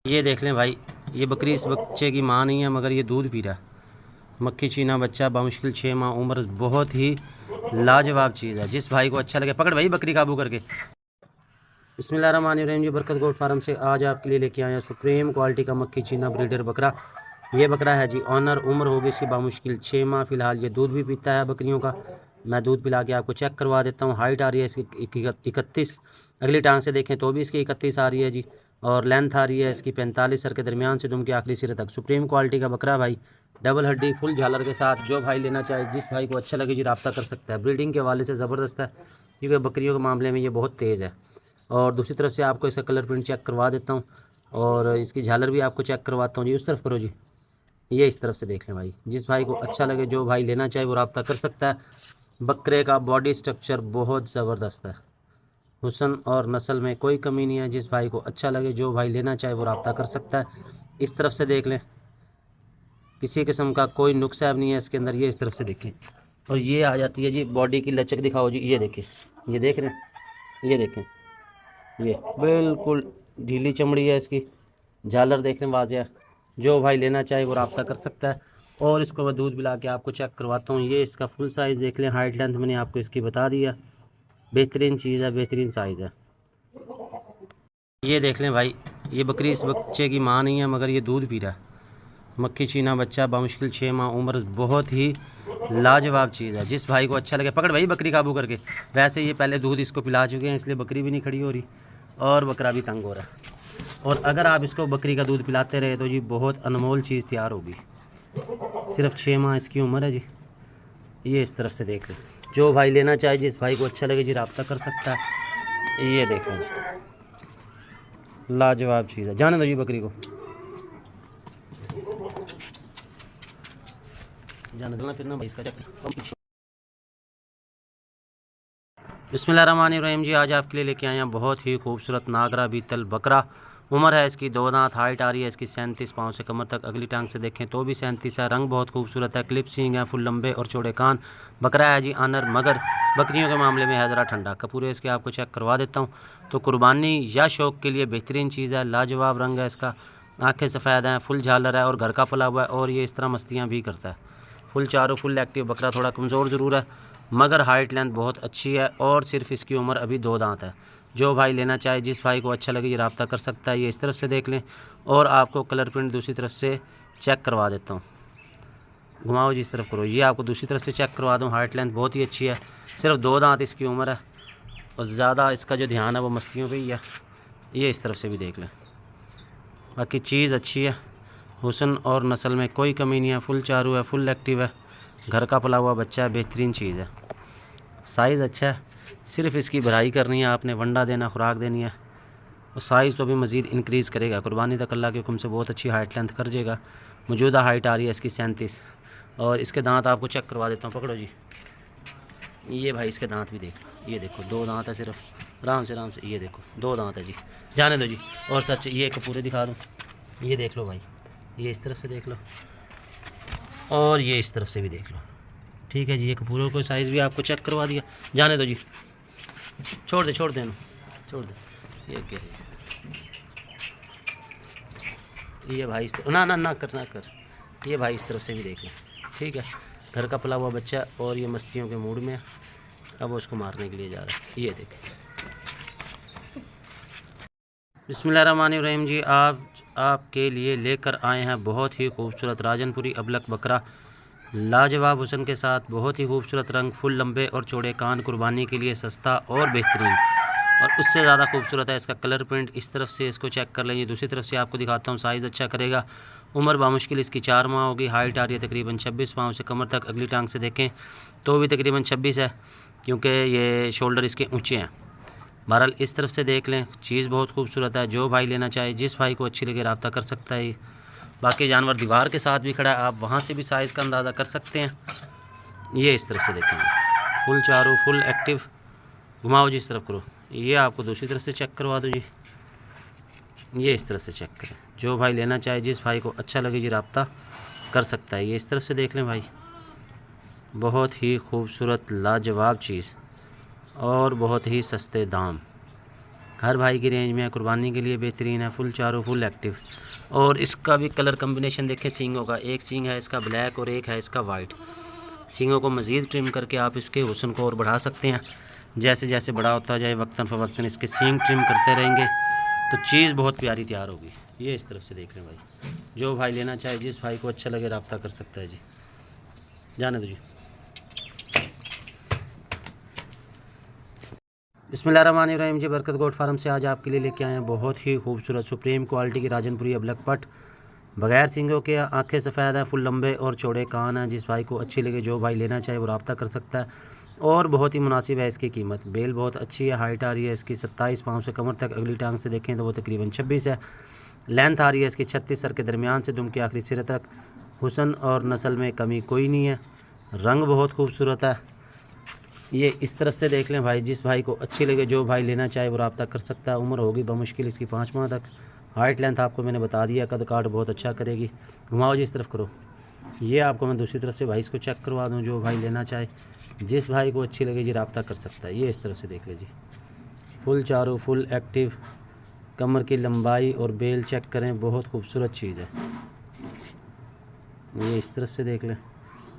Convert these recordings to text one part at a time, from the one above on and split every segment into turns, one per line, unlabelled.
ये देख लें भाई, ये बकरी इस बच्चे की माँ नहीं है मगर ये दूध पी रहा है। मक्खी चीना बच्चा बामुश्किल 6 माह उम्र, बहुत ही लाजवाब चीज़ है। जिस भाई को अच्छा लगे पकड़ भाई बकरी काबू करके। बिस्मिल्लाहिर्रहमानिर्रहीम जी, बरकत गोट फार्म से आज आपके लिए लेके आया सुप्रीम क्वालिटी का मक्खी चीना ब्रीडर बकरा। ये बकरा है जी ऑनर, उम्र होगी इसकी बामुश्किल 6 माह। फ़िलहाल ये दूध भी पीता है बकरियों का। मैं दूध पिला के आपको चेक करवा देता हूँ। हाइट आ रही है इसकी 31, अगली टांग से देखें तो भी इसकी 31 आ रही है जी। और लेंथ आ रही है इसकी 45 सर के दरमियान से दुम के आखिरी सिरे तक। सुप्रीम क्वालिटी का बकरा भाई, डबल हड्डी फुल झालर के साथ। जो भाई लेना चाहे, जिस भाई को अच्छा लगे जी रब्ता कर सकता है। ब्रीडिंग के हवाले से ज़बरदस्त है क्योंकि बकरियों के मामले में ये बहुत तेज़ है। और दूसरी तरफ से आपको इसका कलर प्रिंट चेक करवा देता हूँ और इसकी झालर भी आपको चेक करवाता हूँ जी। उस तरफ करो जी, ये इस तरफ से देख लें भाई। जिस भाई को अच्छा लगे, जो भाई लेना चाहे वो रब्ता कर सकता है। बकरे का बॉडी स्ट्रक्चर बहुत ज़बरदस्त है, हुस्न और नस्ल में कोई कमी नहीं है। जिस भाई को अच्छा लगे, जो भाई लेना चाहे वो रब्ता कर सकता है। इस तरफ से देख लें, किसी किस्म का कोई नुक्सा नहीं है इसके अंदर। ये इस तरफ से देखें और ये आ जाती है जी बॉडी की लचक। दिखाओ जी, ये देखें, ये देख रहे हैं, ये देखें, ये बिल्कुल ढीली चमड़ी है इसकी। झालर देख लें वाज़िया। जो भाई लेना चाहे वो रब्ता कर सकता है। और इसको मैं दूध पिला के आपको चेक करवाता हूँ। ये इसका फुल साइज़ देख लें, हाइट लेंथ मैंने आपको इसकी बता दिया। बेहतरीन चीज़ है, बेहतरीन साइज़ है। ये देख लें भाई, ये बकरी इस बच्चे की माँ नहीं है मगर ये दूध पी रहा है। मक्खी चीना बच्चा बामुश्किल 6 माह उम्र, बहुत ही लाजवाब चीज़ है। जिस भाई को अच्छा लगे पकड़ भाई बकरी काबू करके। वैसे ये पहले दूध इसको पिला चुके हैं इसलिए बकरी भी नहीं खड़ी हो रही और बकरा भी तंग हो रहा है। और अगर आप इसको बकरी का दूध पिलाते रहे तो जी बहुत अनमोल चीज़ तैयार होगी। सिर्फ 6 माह इसकी उम्र है जी। ये इस तरफ से देख लें, जो भाई लेना चाहे, जिस भाई को अच्छा लगे जी रब्ता कर सकता है। ये देख लें, लाजवाब चीज़ है। जाने दो जी बकरी को, जाने दो ना फिर ना भाई इसका चक्कर। बिस्मिल्लाहिर्रहमानिर्रहीम जी, आज आपके लिए लेके आए हैं बहुत ही खूबसूरत नागरा बीतल बकरा। उम्र है इसकी 2 दांत। हाइट आ रही है इसकी 37 पाँव से कमर तक। अगली टांग से देखें तो भी 37 है। रंग बहुत खूबसूरत है, क्लिप सींग है, फुल लंबे और चौड़े कान। बकरा है जी आनर, मगर बकरियों के मामले में है ज़रा ठंडा। कपूरे इसके आपको चेक करवा देता हूँ। तो कुर्बानी या शौक़ के लिए बेहतरीन चीज़ है। लाजवाब रंग है इसका, आँखें सफ़ेद हैं, फुल झालर है और घर का पला हुआ है। और ये इस तरह मस्तियाँ भी करता है। फुल चारों फुल एक्टिव बकरा, थोड़ा कमज़ोर ज़रूर है मगर हाइट लेंथ बहुत अच्छी है। और सिर्फ इसकी उम्र अभी 2 दांत है। जो भाई लेना चाहे, जिस भाई को अच्छा लगे ये रब्ता कर सकता है। ये इस तरफ से देख लें और आपको कलर प्रिंट दूसरी तरफ से चेक करवा देता हूँ। घुमाओ जी, इस तरफ करो, ये आपको दूसरी तरफ से चेक करवा दूँ। हाइट लेंथ बहुत ही अच्छी है, सिर्फ 2 दांत इसकी उम्र है और ज़्यादा इसका जो ध्यान है वो मस्तियों पर ही है। ये इस तरफ से भी देख लें, बाकी चीज़ अच्छी है। हुस्न और नस्ल में कोई कमी नहीं है, फुल चारू है, फुल एक्टिव है, घर का पला हुआ बच्चा है, बेहतरीन चीज़ है। साइज़ अच्छा है, सिर्फ इसकी भराई करनी है आपने, वंडा देना, खुराक देनी है और साइज़ तो भी मज़ीद इंक्रीज़ करेगा। कुर्बानी तक अल्लाह के हुक्म से बहुत अच्छी हाइट लेंथ कर जाएगा। मौजूदा हाइट आ रही है इसकी 37 और इसके दांत आपको चेक करवा देता हूँ। पकड़ो जी, ये भाई इसके दांत भी देख लो, ये देखो 2 दांत है सिर्फ। आराम से आराम से, ये देखो 2 दांत है जी। जाने दो जी। और सच ये एक पूरे दिखा दूँ, ये देख लो भाई, ये इस तरफ से देख लो और ये इस तरफ से भी देख लो। ठीक है जी, ये कपूरों को साइज़ भी आपको चेक करवा दिया। जाने दो जी, छोड़ दे छोड़ दे छोड़ दे। ये क्या है, ये भाई इस तरफ, ना ना ना कर ना कर। ये भाई इस तरफ से भी देख लें। ठीक है, घर का पला हुआ बच्चा और ये मस्तियों के मूड में है। अब वो उसको मारने के लिए जा रहा है। ये देखें। बिस्मिल्लाहिर्रहमानिर्रहीम जी, आपके लिए लेकर आए हैं बहुत ही खूबसूरत राजनपुरी अबलक बकरा। लाजवाब हुस्न के साथ, बहुत ही खूबसूरत रंग, फुल लंबे और चौड़े कान, कुर्बानी के लिए सस्ता और बेहतरीन। और उससे ज़्यादा खूबसूरत है इसका कलर प्रिंट। इस तरफ से इसको चेक कर लेंगे, दूसरी तरफ से आपको दिखाता हूँ। साइज़ अच्छा करेगा। उम्र बामुश्किल इसकी 4 माह होगी। हाइट आ रही है तकरीबन 26 पाँव से कमर तक। अगली टांग से देखें तो भी तकरीबन 26 है क्योंकि ये शोल्डर इसके ऊँचे हैं। बहरहाल इस तरफ से देख लें, चीज़ बहुत खूबसूरत है। जो भाई लेना चाहे, जिस भाई को अच्छी लगे रब्ता कर सकता है। बाकी जानवर दीवार के साथ भी खड़ा है, आप वहाँ से भी साइज़ का अंदाज़ा कर सकते हैं। ये इस तरफ से देखेंगे, फुल चारू, फुल एक्टिव। घुमाओ जी, इस तरफ करो, ये आपको दूसरी तरफ से चेक करवा दो जी। ये इस तरफ से चेक करें, जो भाई लेना चाहे, जिस भाई को अच्छा लगे जी रब्ता कर सकता है। ये इस तरफ से देख लें भाई, बहुत ही खूबसूरत लाजवाब चीज़ और बहुत ही सस्ते दाम। हर भाई की रेंज में है, कुर्बानी के लिए बेहतरीन है। फुल चारों फुल एक्टिव। और इसका भी कलर कम्बिनेशन देखें सींगों का, एक सींग है इसका ब्लैक और एक है इसका वाइट। सींगों को मज़ीद ट्रिम करके आप इसके हुस्न को और बढ़ा सकते हैं। जैसे जैसे बड़ा होता जाए वक्तन फ़वक्तन इसके सींग ट्रिम करते रहेंगे तो चीज़ बहुत प्यारी तैयार होगी। ये इस तरफ से देख रहे हैं भाई, जो भाई लेना चाहे, जिस भाई को अच्छा लगे रब्ता कर सकता है जी। जाने दो जी। बिस्मिल्लाहिर्रहमानिर्रहीम जी। बरकत गोट फार्म से आज आपके लिए लेके आए हैं बहुत ही खूबसूरत सुप्रीम क्वालिटी की राजनपुरी अबलक पट, बगैर सींगों के, आंखें सफ़ेद हैं, फुल लंबे और चौड़े कान हैं। जिस भाई को अच्छी लगे, जो भाई लेना चाहे वो रब्ता कर सकता है और बहुत ही मुनासिब है इसकी कीमत। बेल बहुत अच्छी है, हाइट आ रही है इसकी 27 पाँव से कमर तक, अगली टांग से देखें तो वो तकरीबन 26 है। लेंथ आ रही है इसकी 36 सर के दरमियान से दुम के आखिरी सिरे तक। हुस्न और नस्ल में कमी कोई नहीं है, रंग बहुत खूबसूरत है। ये इस तरफ से देख लें भाई, जिस भाई को अच्छी लगे, जो भाई लेना चाहे वो रब्ता कर सकता है। उम्र होगी बमुश्किल इसकी 5 माह तक। हाइट लेंथ आपको मैंने बता दिया, कद काट बहुत अच्छा करेगी। घुमाओ जी इस तरफ करो। ये आपको मैं दूसरी तरफ से भाई इसको चेक करवा दूँ, जो भाई लेना चाहे, जिस भाई को अच्छी लगे जी रब्ता कर सकता है। ये इस तरफ से देख ले जी, फुल चारों फुल एक्टिव, कमर की लंबाई और बेल चेक करें, बहुत खूबसूरत चीज़ है। ये इस तरफ से देख लें,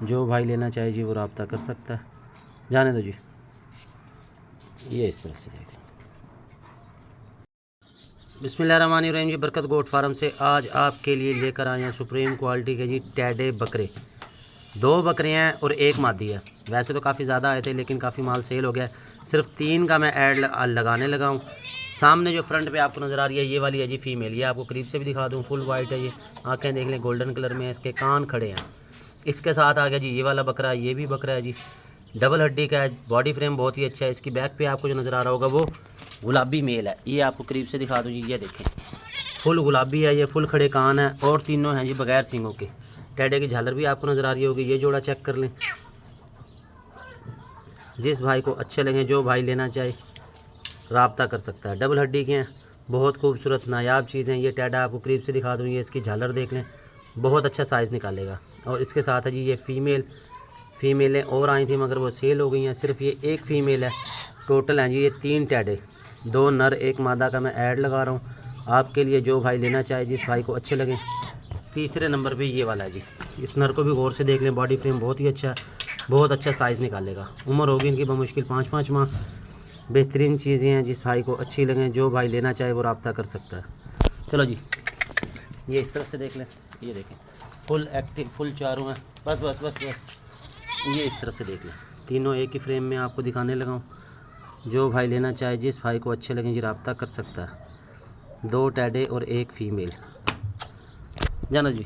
जो भाई लेना चाहे जी वो रब्ता कर सकता है। जाने दो जी। ये इस तरफ से देख लें। बिस्मिल्लाहिर्रहमानिर्रहीम जी। बरकत गोट फार्म से आज आपके लिए लेकर आए हैं सुप्रीम क्वालिटी के जी टैडे बकरे। 2 बकरे हैं और 1 मादी है। वैसे तो काफ़ी ज़्यादा आए थे लेकिन काफ़ी माल सेल हो गया, सिर्फ 3 का मैं ऐड लगाने लगा हूँ। सामने जो फ्रंट पे आपको नज़र आ रही है ये वाली है जी फीमेल। ये आपको करीब से भी दिखा दूँ, फुल वाइट है ये, आँखें देख लें गोल्डन कलर में है, इसके कान खड़े हैं। इसके साथ आ गया जी ये वाला बकरा, ये भी बकरा है जी, डबल हड्डी का है, बॉडी फ्रेम बहुत ही अच्छा है। इसकी बैक पे आपको जो नज़र आ रहा होगा वो गुलाबी मेल है। ये आपको करीब से दिखा दूँ जी, ये देखें फुल गुलाबी है, ये फुल खड़े कान है और तीनों हैं जी बगैर सींगों के। टैडे की झालर भी आपको नज़र आ रही होगी। ये जोड़ा चेक कर लें, जिस भाई को अच्छे लगे, जो भाई लेना चाहे रब्ता कर सकता है। डबल हड्डी के हैं, बहुत खूबसूरत नायाब चीज़ हैं। ये टैडा आपको करीब से दिखा दूँ, ये इसकी झालर देख लें, बहुत अच्छा साइज़ निकालेगा। और इसके साथ है जी ये फीमेलें और आई थी मगर वो सेल हो गई हैं, सिर्फ ये एक फ़ीमेल है। टोटल हैं जी ये 3 टैडे, 2 नर 1 मादा का मैं ऐड लगा रहा हूँ आपके लिए, जो भाई लेना चाहे, जिस भाई को अच्छे लगे। तीसरे नंबर पे ये वाला है जी, इस नर को भी गौर से देख लें, बॉडी फ्रेम बहुत ही अच्छा है, बहुत अच्छा साइज़ निकालेगा। उम्र होगी इनकी बमुश्किल 5 माह। बेहतरीन चीज़ें हैं, जिस भाई को अच्छी लगें, जो भाई लेना चाहे वो रब्ता कर सकता है। चलो जी, ये इस तरफ से देख लें, ये देखें फुल एक्टिव, फुल चारों हैं। बस बस बस बस, ये इस तरफ से देख लें, तीनों एक ही फ्रेम में आपको दिखाने लगा हूँ। जो भाई लेना चाहे, जिस भाई को अच्छे लगें जी रब्ता कर सकता है। 2 टैडे और 1 फीमेल। जाना जी।